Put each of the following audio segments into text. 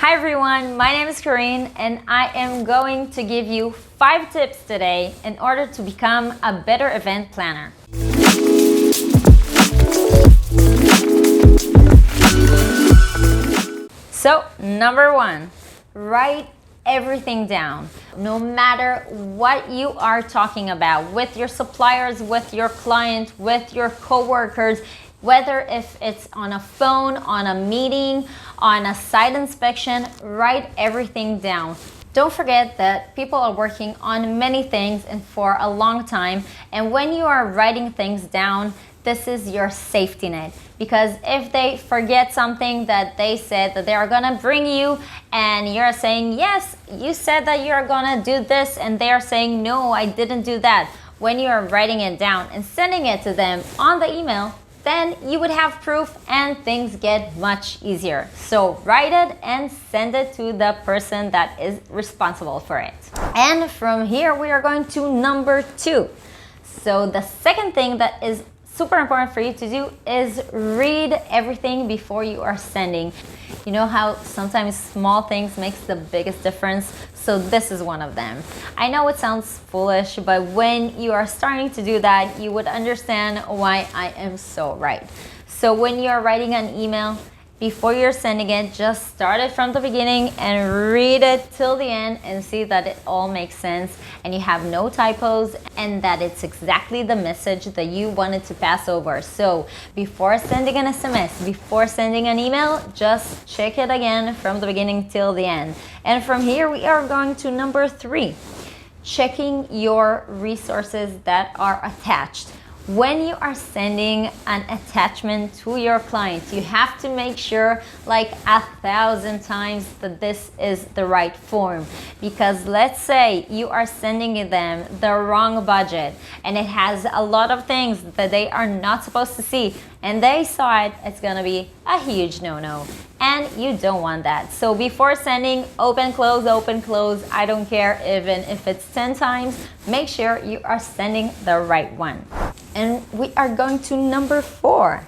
Hi everyone, my name is Corinne and I am going to give you 5 tips today in order to become a better event planner. So, number 1, write everything down. No matter what you are talking about with your suppliers, with your client, with your coworkers, whether if it's on a phone, on a meeting, on a site inspection, write everything down. Don't forget that people are working on many things and for a long time, and when you are writing things down, this is your safety net. Because if they forget something that they said that they are gonna bring you and you're saying, yes, you said that you're gonna do this, and they are saying, no, I didn't do that. When you are writing it down and sending it to them on the email, then you would have proof and things get much easier. So write it and send it to the person that is responsible for it. And from here, we are going to number 2. So the second thing that is super important for you to do is read everything before you are sending. You know how sometimes small things makes the biggest difference? So this is one of them. I know it sounds foolish, but when you are starting to do that, you would understand why I am so right. So when you are writing an email, before you're sending it, just start it from the beginning and read it till the end and see that it all makes sense and you have no typos and that it's exactly the message that you wanted to pass over. So before sending an SMS, before sending an email, just check it again from the beginning till the end. And from here, we are going to number 3, checking your resources that are attached. When you are sending an attachment to your client, you have to make sure like 1,000 times that this is the right form. Because let's say you are sending them the wrong budget and it has a lot of things that they are not supposed to see and they saw it, it's gonna be a huge no-no. And you don't want that. So before sending, open, close, I don't care even if it's 10 times, make sure you are sending the right one. And we are going to number 4,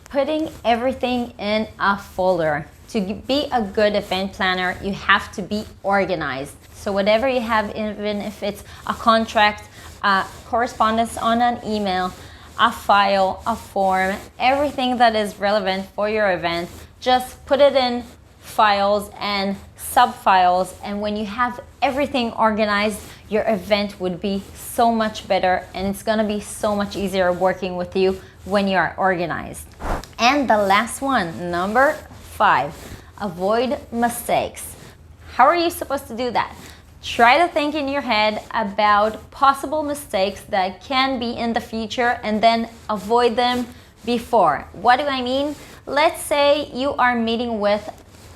putting everything in a folder. To be a good event planner, you have to be organized. So whatever you have, even if it's a contract, correspondence on an email, a file, a form, everything that is relevant for your event, just put it in files and sub-files, and when you have everything organized, your event would be so much better and it's gonna be so much easier working with you when you are organized. And the last one, number 5, avoid mistakes. How are you supposed to do that? Try to think in your head about possible mistakes that can be in the future and then avoid them before. What do I mean? Let's say you are meeting with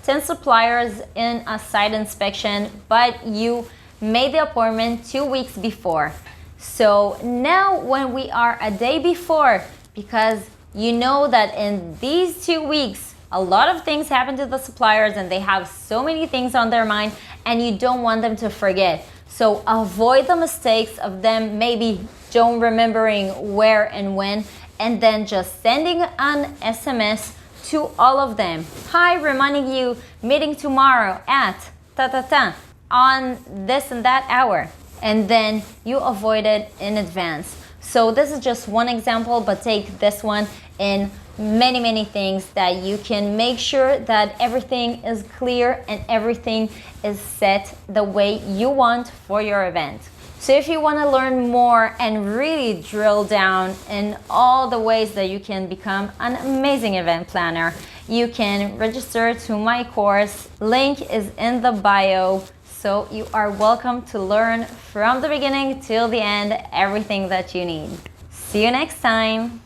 10 suppliers in a site inspection, but you made the appointment 2 weeks before. So now when we are a day before, because you know that in these 2 weeks, a lot of things happen to the suppliers and they have so many things on their mind and you don't want them to forget. So avoid the mistakes of them maybe don't remembering where and when, and then just sending an SMS to all of them. Hi, reminding you, meeting tomorrow at ta-ta-ta on this and that hour. And then you avoid it in advance. So this is just one example, but take this one in many things that you can make sure that everything is clear and everything is set the way you want for your event. So if you want to learn more and really drill down in all the ways that you can become an amazing event planner, you can register to my course. Link is in the bio. So you are welcome to learn from the beginning till the end everything that you need. See you next time.